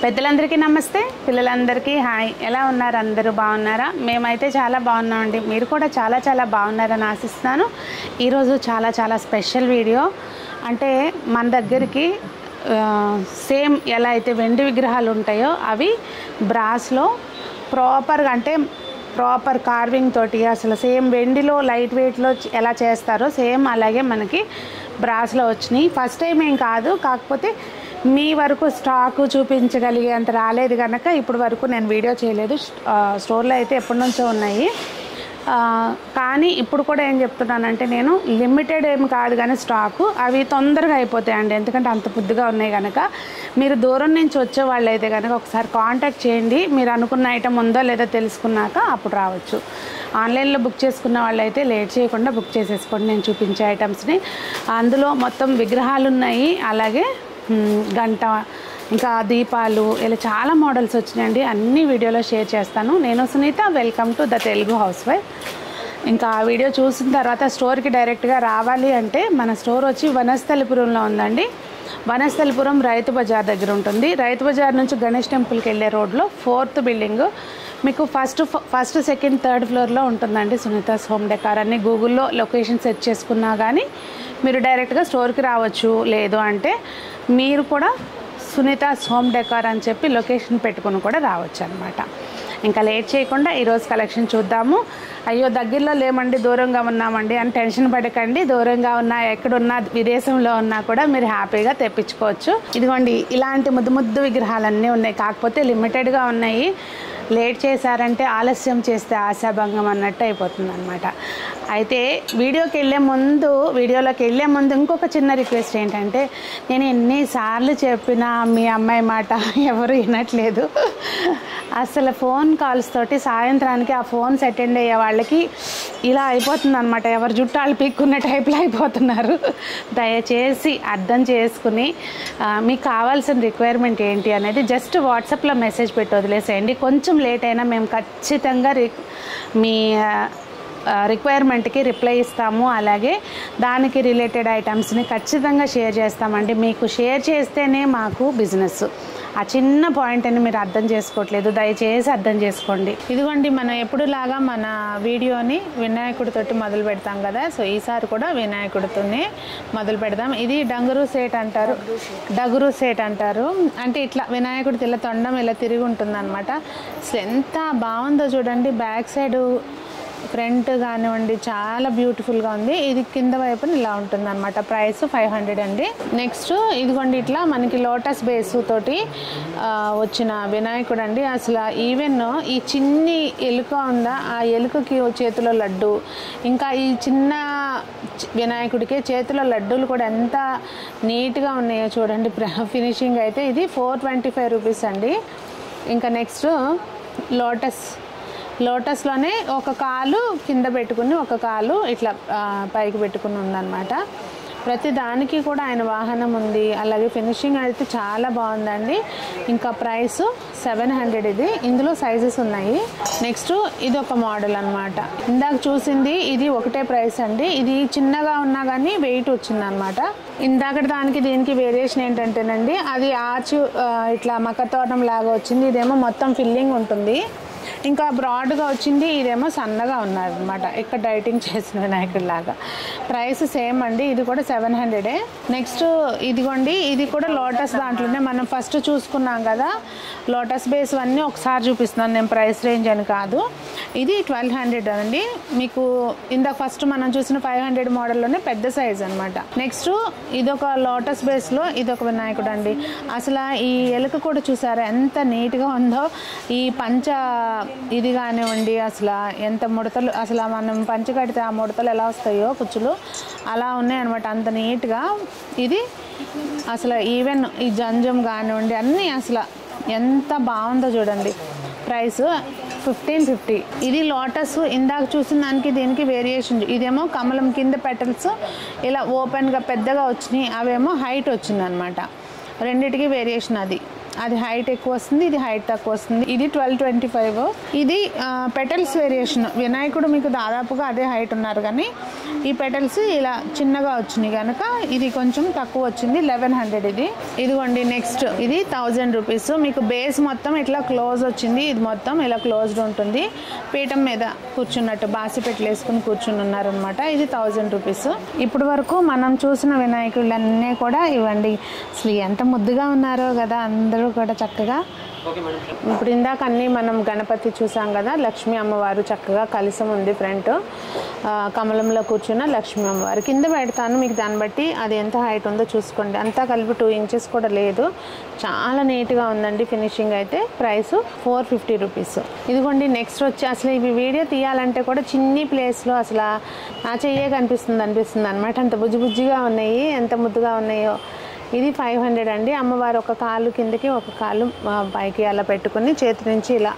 పెద్దలందరికీ నమస్తే, పిల్లలందరికీ హాయ్. ఎలా ఉన్నారు? అందరూ బాగున్నారా? మేమైతే చాలా బాగున్నామండి. మీరు కూడా చాలా చాలా బాగున్నారని ఆశిస్తున్నాను. ఈరోజు చాలా స్పెషల్ వీడియో. అంటే మన దగ్గరికి సేమ్ ఎలా అయితే వెండి విగ్రహాలు ఉంటాయో అవి బ్రాస్లో ప్రాపర్గా, అంటే ప్రాపర్ కార్వింగ్ తోటి అసలు సేమ్ వెండిలో లైట్ వెయిట్లో ఎలా చేస్తారో సేమ్ అలాగే మనకి బ్రాస్లో వచ్చినాయి. ఫస్ట్ టైం ఏం కాదు, కాకపోతే మీ వరకు స్టాకు చూపించగలిగే అంత రాలేదు కనుక ఇప్పుడు వరకు నేను వీడియో చేయలేదు. స్టోర్లో అయితే ఎప్పటి నుంచో ఉన్నాయి. కానీ ఇప్పుడు కూడా ఏం చెప్తున్నానంటే, నేను లిమిటెడ్ ఏం కాదు కానీ స్టాకు అవి తొందరగా అయిపోతాయండి. ఎందుకంటే అంత బుద్ధిగా ఉన్నాయి కనుక మీరు దూరం నుంచి వచ్చే వాళ్ళు అయితే కనుక ఒకసారి కాంటాక్ట్ చేయండి. మీరు అనుకున్న ఐటమ్ ఉందో లేదో తెలుసుకున్నాక అప్పుడు రావచ్చు. ఆన్లైన్లో బుక్ చేసుకున్న వాళ్ళు అయితే లేట్ చేయకుండా బుక్ చేసేసుకోండి. నేను చూపించే ఐటమ్స్ని అందులో మొత్తం విగ్రహాలు ఉన్నాయి, అలాగే గంట, ఇంకా దీపాలు, ఇలా చాలా మోడల్స్ వచ్చినాయండి. అన్ని వీడియోలో షేర్ చేస్తాను. నేను Sunitha, welcome to the Telugu housewife. ఇంకా ఆ వీడియో చూసిన తర్వాత స్టోర్కి డైరెక్ట్గా రావాలి అంటే మన స్టోర్ వచ్చి వనస్థలిపురంలో ఉందండి. వనస్థలిపురం రైతు బజార్ దగ్గర ఉంటుంది. రైతు బజార్ నుంచి గణేష్ టెంపుల్కి వెళ్ళే రోడ్లో 4th బిల్డింగ్ మీకు ఫస్ట్ సెకండ్ థర్డ్ ఫ్లోర్లో ఉంటుందండి సునీతాస్ హోమ్ డెకార్ అని గూగుల్లో లొకేషన్ సెర్చ్ చేసుకున్నా కానీ మీరు డైరెక్ట్గా స్టోర్కి రావచ్చు. లేదు అంటే మీరు కూడా సునీతాస్ హోమ్ డెకార్ అని చెప్పి లొకేషన్ పెట్టుకుని కూడా రావచ్చు అనమాట. ఇంకా లేట్ చేయకుండా ఈరోజు కలెక్షన్ చూద్దాము. అయ్యో దగ్గరలో లేమండి, దూరంగా ఉన్నామండి అని టెన్షన్ పడకండి. దూరంగా ఉన్నా, ఎక్కడున్నా, విదేశంలో ఉన్నా కూడా మీరు హ్యాపీగా తెప్పించుకోవచ్చు. ఇదిగోండి, ఇలాంటి ముద్దు విగ్రహాలన్నీ ఉన్నాయి, కాకపోతే లిమిటెడ్గా ఉన్నాయి. లేట్ చేశారంటే, ఆలస్యం చేస్తే ఆశాభంగం అన్నట్టు అయిపోతుంది అనమాట. అయితే వీడియోలోకి వెళ్ళే ముందు ఇంకొక చిన్న రిక్వెస్ట్ ఏంటంటే, నేను ఎన్నిసార్లు చెప్పినా మీ అమ్మాయి మాట ఎవరు వినట్లేదు. అసలు ఫోన్ కాల్స్ తోటి సాయంత్రానికి ఆ ఫోన్స్ అటెండ్ అయ్యే వాళ్ళకి ఇలా అయిపోతుంది అనమాట. ఎవరు జుట్టాలు పీక్కున్న టైప్లో అయిపోతున్నారు. దయచేసి అర్థం చేసుకుని మీకు కావాల్సిన రిక్వైర్మెంట్ ఏంటి అనేది జస్ట్ వాట్సాప్లో మెసేజ్ పెట్టి వదిలేసేయండి. కొంచెం లేట్ అయినా మేము ఖచ్చితంగా మీ రిక్వైర్మెంట్కి రిప్లై ఇస్తాము. అలాగే దానికి రిలేటెడ్ ఐటమ్స్ని ఖచ్చితంగా షేర్ చేస్తామండి. మీకు షేర్ చేస్తేనే మాకు బిజినెస్. ఆ చిన్న పాయింట్ అని మీరు అర్థం చేసుకోవట్లేదు, దయచేసి అర్థం చేసుకోండి. ఇదిగోండి, మనం ఎప్పుడులాగా మన వీడియోని వినాయకుడితోటి మొదలు పెడతాం కదా, సో ఈసారి కూడా వినాయకుడితోనే మొదలు పెడదాం. ఇది డగురు సేట్ అంటారు. అంటే ఇట్లా వినాయకుడి ఇలా తొండం ఇలా తిరిగి ఉంటుంది అనమాట. అసలు ఎంత బాగుందో చూడండి. బ్యాక్ సైడ్, ఫ్రంట్ కానివ్వండి, చాలా బ్యూటిఫుల్గా ఉంది. ఇది కింద వైపున ఇలా ఉంటుంది అనమాట. ప్రైస్ 500 అండి. నెక్స్ట్ ఇదిగోండి, ఇట్లా మనకి లోటస్ బేస్ తోటి వచ్చిన వినాయకుడు అండి. అసలు ఈవెన్ ఈ చిన్ని ఎలుక ఉందా, ఆ ఎలుకకి చేతిలో లడ్డు, ఇంకా ఈ చిన్న వినాయకుడికి చేతిలో లడ్డూలు కూడా ఎంత నీట్గా ఉన్నాయో చూడండి. ఫినిషింగ్ అయితే ఇది 425 రూపీస్ అండి. ఇంకా నెక్స్ట్ లోటస్లోనే ఒక కాలు కింద పెట్టుకుని ఒక కాలు ఇట్లా పైకి పెట్టుకుని ఉందన్నమాట. ప్రతి దానికి కూడా ఆయన వాహనం ఉంది. అలాగే ఫినిషింగ్ అయితే చాలా బాగుందండి. ఇంకా ప్రైస్ 700 ఇది. ఇందులో సైజెస్ ఉన్నాయి. నెక్స్ట్ ఇది ఒక మోడల్ అనమాట. ఇందాక చూసింది ఇది ఒకటే ప్రైస్ అండి. ఇది చిన్నగా ఉన్నా కానీ వెయిట్ వచ్చిందనమాట. ఇందాక దానికి దీనికి వేరియేషన్ ఏంటంటేనండి, అది ఆర్చ్ ఇట్లా మకతోటం లాగా వచ్చింది. ఇదేమో మొత్తం ఫిల్లింగ్ ఉంటుంది, ఇంకా బ్రాడ్గా వచ్చింది. ఇదేమో సన్నగా ఉన్నారనమాట, ఇక్కడ డైటింగ్ చేసిన వినాయకుడి లాగా. ప్రైస్ సేమ్ అండి. ఇది కూడా 700. నెక్స్ట్ ఇదిగోండి, ఇది కూడా లోటస్ దాంట్లోనే మనం ఫస్ట్ చూసుకున్నాం కదా, లోటస్ బేస్ అన్నీ ఒకసారి చూపిస్తున్నాను నేను, ప్రైస్ రేంజ్ అని కాదు. ఇది 1200 అండి. మీకు ఇందాక ఫస్ట్ మనం చూసిన 500 మోడల్లోనే పెద్ద సైజ్ అనమాట. నెక్స్ట్ ఇదొక లోటస్ బేస్లో ఇదొక వినాయకుడు అండి. అసలు ఈ ఎలుక కూడా చూసారా ఎంత నీట్గా ఉందో. ఈ ఇది కానివ్వండి, అసలు ఎంత ముడతలు, అసలు మనం పంచి కడితే ఆ ముడతలు ఎలా వస్తాయో కుచ్చులు అలా ఉన్నాయన్నమాట, అంత నీట్గా. ఇది అసలు ఈవెన్ ఈ జంజం కానివ్వండి అన్నీ అసలు ఎంత బాగుందో చూడండి. ప్రైస్ 1550. ఇది లోటస్. ఇందాక చూసిన దానికి దీనికి వేరియేషన్. ఇదేమో కమలం కింద పెటల్స్ ఇలా ఓపెన్గా పెద్దగా వచ్చినాయి, అవేమో హైట్ వచ్చింది అనమాట. రెండిటికి వేరియేషన్ అది. అది హైట్ ఎక్కువ వస్తుంది, ఇది హైట్ తక్కువ వస్తుంది. ఇది 1225. ఇది పెటల్స్ వేరియేషన్. వినాయకుడు మీకు దాదాపుగా అదే హైట్ ఉన్నారు కానీ ఈ పెటల్స్ ఇలా చిన్నగా వచ్చినాయి కనుక ఇది కొంచెం తక్కువ వచ్చింది. 1100 ఇదిగోండి. నెక్స్ట్ ఇది 1000 రూపీస్. మీకు బేస్ మొత్తం ఇట్లా క్లోజ్ వచ్చింది. ఇది మొత్తం ఇలా క్లోజ్డ్ ఉంటుంది. పీఠం మీద కూర్చున్నట్టు బాసిపెట్లు వేసుకుని కూర్చుని ఉన్నారనమాట. ఇది 1000 రూపీస్. ఇప్పటి వరకు మనం చూసిన వినాయకుళ్ళన్నీ కూడా ఇవ్వండి. అసలు ఎంత ముద్దుగా ఉన్నారో కదా అందరూ కూడా చక్కగా. ఇప్పుడు ఇందాక అన్నీ మనం గణపతి చూసాం కదా, లక్ష్మీ అమ్మవారు చక్కగా కలశం ఉంది ఫ్రంట్, కమలంలో కూర్చున్న లక్ష్మీ అమ్మవారు. కింద పెడతాను మీకు, దాన్ని బట్టి అది ఎంత హైట్ ఉందో చూసుకోండి. అంతా కలిపి 2 ఇంచెస్ కూడా లేదు. చాలా నీట్గా ఉందండి ఫినిషింగ్ అయితే. Price 450 rupees. ఇదిగోండి. నెక్స్ట్ వచ్చి అసలు ఇవి వీడియో తీయాలంటే కూడా చిన్ని ప్లేస్లో అసలు నా చెయ్యే కనిపిస్తుంది అనమాట. అంత బుజ్జిగా ఉన్నాయి, ఎంత ముద్దుగా ఉన్నాయో. ఇది 500 అండి. అమ్మవారు ఒక కాలు కిందకి ఒక కాలు పైకి అలా పెట్టుకుని చేతి నుంచి ఇలా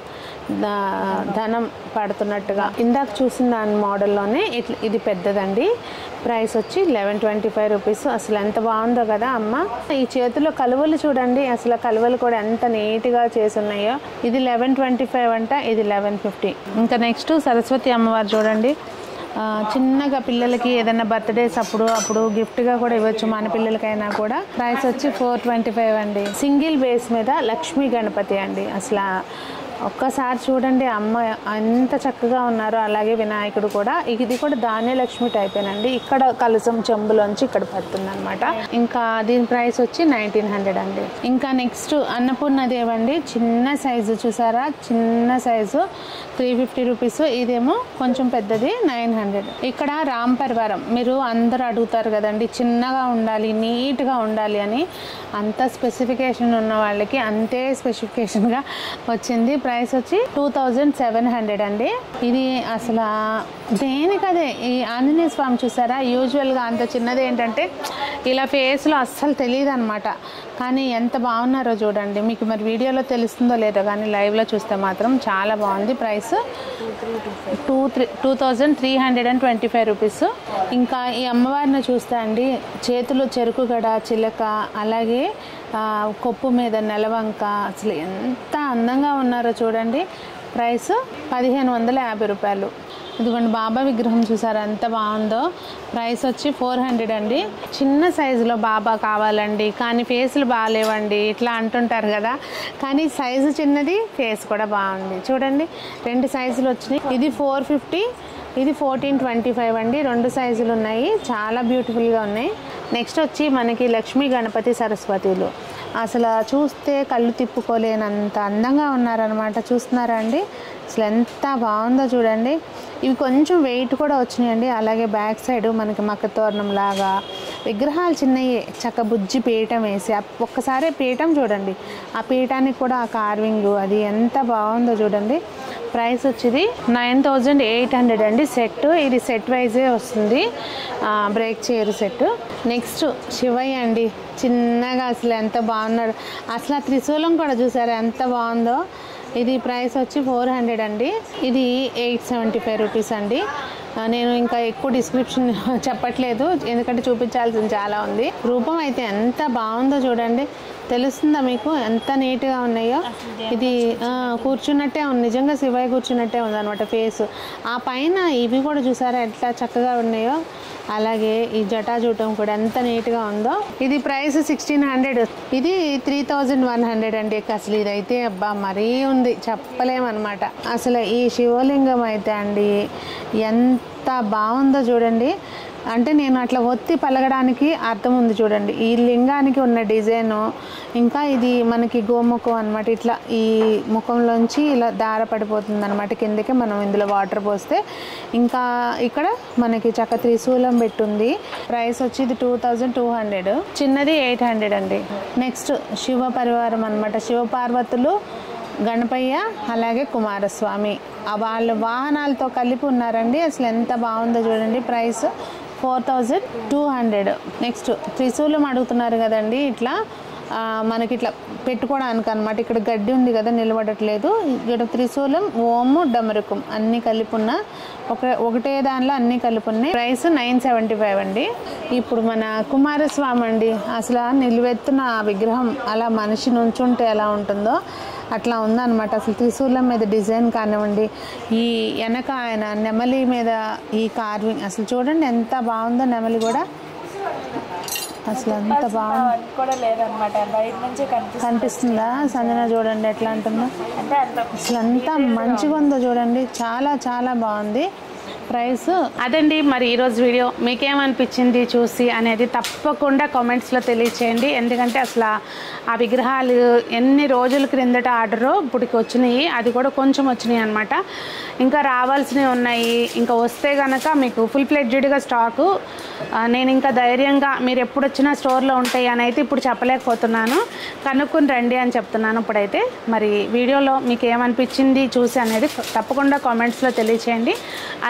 ధనం పడుతున్నట్టుగా. ఇందాక చూసిన దాని మోడల్లోనే ఇది పెద్దదండి. ప్రైస్ వచ్చి 1125 రూపీస్. అసలు ఎంత బాగుందో కదా అమ్మ. ఈ చేతిలో కలువలు చూడండి, అసలు కలువలు కూడా ఎంత నీట్గా చేసి ఉన్నాయో. ఇది 1125 అంట, ఇది 1150. ఇంకా నెక్స్ట్ సరస్వతి అమ్మవారు చూడండి. చిన్నగా పిల్లలకి ఏదైనా బర్త్డేస్ అప్పుడు గిఫ్ట్గా కూడా ఇవ్వచ్చు, మన పిల్లలకైనా కూడా. ప్రైస్ వచ్చి 425 అండి. సింగిల్ బేస్ మీద లక్ష్మీ గణపతి అండి. అసలు ఒక్కసారి చూడండి అమ్మ ఎంత చక్కగా ఉన్నారో. అలాగే వినాయకుడు కూడా. ఇది కూడా ధాన్యలక్ష్మి టైపేనండి. ఇక్కడ కలసం చెంబులోంచి ఇక్కడ పడుతుంది అనమాట. ఇంకా దీని ప్రైస్ వచ్చి 1900 అండి. ఇంకా నెక్స్ట్ అన్నపూర్ణదేవి అండి. చిన్న సైజు చూసారా, చిన్న సైజు 350 రూపీస్. ఇదేమో కొంచెం పెద్దది 900. ఇక్కడ రామ్ పరివారం మీరు అందరూ అడుగుతారు కదండి, చిన్నగా ఉండాలి, నీట్గా ఉండాలి అని. అంత స్పెసిఫికేషన్ ఉన్న వాళ్ళకి అంతే స్పెసిఫికేషన్గా వచ్చింది. ప్రైస్ వచ్చి 2700 అండి. ఇది అసలు దేనికదే. ఈ ఆంజనేయ స్వామి చూసారా, యూజువల్గా అంత చిన్నది ఏంటంటే ఇలా ఫేస్లో అస్సలు తెలియదు అనమాట. కానీ ఎంత బాగున్నారో చూడండి. మీకు మరి వీడియోలో తెలుస్తుందో లేదో కానీ లైవ్లో చూస్తే మాత్రం చాలా బాగుంది. Price 2325 rupees. ఇంకా ఈ అమ్మవారిని చూస్తే అండి, చేతులు చెరుకు గడ, చిలక, అలాగే కొప్పు మీద నెలవంక, అసలు ఎంత అందంగా ఉన్నారో చూడండి. ప్రైస్ 1550 రూపాయలు. ఇదిగోండి బాబా విగ్రహం చూసారా ఎంత బాగుందో. ప్రైస్ వచ్చి 400 అండి. చిన్న సైజులో బాబా కావాలండి కానీ ఫేస్లు బాగాలేవండి ఇట్లా అంటుంటారు కదా, కానీ సైజు చిన్నది, ఫేస్ కూడా బాగుంది. చూడండి 2 సైజులు వచ్చినాయి. ఇది 450, ఇది 1425 అండి. 2 సైజులు ఉన్నాయి, చాలా బ్యూటిఫుల్గా ఉన్నాయి. నెక్స్ట్ వచ్చి మనకి లక్ష్మీ గణపతి సరస్వతులు. అసలు చూస్తే కళ్ళు తిప్పుకోలేనంత అందంగా ఉన్నారనమాట. చూస్తున్నారా అండి, అసలు ఎంత బాగుందో చూడండి. ఇవి కొంచెం వెయిట్ కూడా వచ్చినాయండి. అలాగే బ్యాక్ సైడ్ మనకి మక్క తోరణం లాగా విగ్రహాలు చిన్నయ్యే, చక్క బుజ్జి పీఠం వేసి ఒక్కసారి పీఠం చూడండి, ఆ పీఠానికి కూడా ఆ కార్వింగ్ అది ఎంత బాగుందో చూడండి. ప్రైస్ వచ్చేది 9800 అండి సెట్. ఇది సెట్ వైజే వస్తుంది, break chair set. Next Shivayya అండి, చిన్నగా అసలు ఎంత బాగున్నాడు. అసలు ఆ త్రిశూలం కూడా చూసారా ఎంత బాగుందో. ఇది ప్రైస్ వచ్చి 400 అండి. ఇది 875 రూపీస్ అండి. నేను ఇంకా ఎక్కువ డిస్క్రిప్షన్ చెప్పట్లేదు ఎందుకంటే చూపించాల్సింది చాలా ఉంది. రూపం అయితే ఎంత బాగుందో చూడండి, తెలుస్తుందా మీకు ఎంత నీట్గా ఉన్నాయో. ఇది కూర్చున్నట్టే ఉంది, నిజంగా శివయ్య కూర్చున్నట్టే ఉంది అనమాట ఫేస్. ఆ పైన ఇవి కూడా చూసారా ఎట్లా చక్కగా ఉన్నాయో. అలాగే ఈ జటాజూటం కూడా ఎంత నీట్గా ఉందో. ఇది ప్రైస్ 1600, ఇది 3100 అండి. అసలు ఇదైతే అబ్బా మరీ ఉంది, చెప్పలేమన్నమాట. అసలు ఈ శివలింగం అయితే అండి ఎంత బాగుందో చూడండి. అంటే నేను అట్లా ఒత్తి పలగడానికి అర్థం ఉంది చూడండి. ఈ లింగానికి ఉన్న డిజైను, ఇంకా ఇది మనకి గోముఖం అనమాట. ఇట్లా ఈ ముఖంలోంచి ఇలా దార పడిపోతుంది అనమాట కిందకి, మనం ఇందులో వాటర్ పోస్తే. ఇంకా ఇక్కడ మనకి చక్క త్రిశూలం పెట్టుంది. ప్రైస్ వచ్చి ఇది 2200, చిన్నది 800 అండి. నెక్స్ట్ శివ పరివారం అనమాట. శివ పార్వతులు, గణపయ్య, అలాగే కుమారస్వామి వాళ్ళు వాహనాలతో కలిపి ఉన్నారండి. అసలు ఎంత బాగుందో చూడండి. ప్రైస్ 4200. నెక్స్ట్ త్రిశూలం అడుగుతున్నారు కదండి, ఇట్లా మనకి ఇట్లా పెట్టుకోవడానికి అనమాట. ఇక్కడ గడ్డి ఉంది కదా, నిలబడట్లేదు. ఇక్కడ త్రిశూలం, ఓము, డమరుకం అన్నీ కలిపి ఉన్న ఒకటే దానిలో అన్నీ కలిపి ఉన్నాయి. ప్రైస్ 975 అండి. ఇప్పుడు మన కుమారస్వామి అండి, అసలు నిలువెత్తున విగ్రహం అలా మనిషి నుంచుంటే ఎలా ఉంటుందో అట్లా ఉందన్నమాట. అసలు త్రిశూలం మీద డిజైన్ కానివ్వండి, ఈ వెనక ఆయన నెమలి మీద ఈ కార్వింగ్ అసలు చూడండి ఎంత బాగుందో. నెమలి కూడా అసలు అంత బాగుంది కూడా లేదనమాట, బయట నుంచి కనిపిస్తుందా సంజన? చూడండి ఎట్లా అంటుందో, అసలు అంతా మంచిగా ఉందో చూడండి, చాలా చాలా బాగుంది. ప్రైస్ అదండి. మరి ఈరోజు వీడియో మీకేమనిపించింది చూసి అనేది తప్పకుండా కామెంట్స్లో తెలియచేయండి. ఎందుకంటే అసలు ఆ విగ్రహాలు ఎన్ని రోజుల క్రిందట ఆర్డరు ఇప్పటికి వచ్చినాయి, అది కూడా కొంచెం వచ్చినాయి అనమాట. ఇంకా రావాల్సినవి ఉన్నాయి. ఇంకా వస్తే కనుక మీకు ఫుల్ ఫ్లెడ్జ్డ్గా స్టాకు నేను ఇంకా ధైర్యంగా మీరు ఎప్పుడు వచ్చినా స్టోర్లో ఉంటాయి అని అయితే ఇప్పుడు చెప్పలేకపోతున్నాను. కనుక్కొని రండి అని చెప్తున్నాను ఇప్పుడైతే. మరి వీడియోలో మీకు ఏమనిపించింది చూసి అనేది తప్పకుండా కామెంట్స్లో తెలియచేయండి.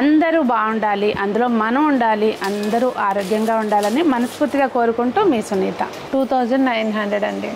అందరూ బాగుండాలి, అందులో మనం ఉండాలి, అందరూ ఆరోగ్యంగా ఉండాలని మనస్ఫూర్తిగా కోరుకుంటూ మీ సునీత. 2900 అండి.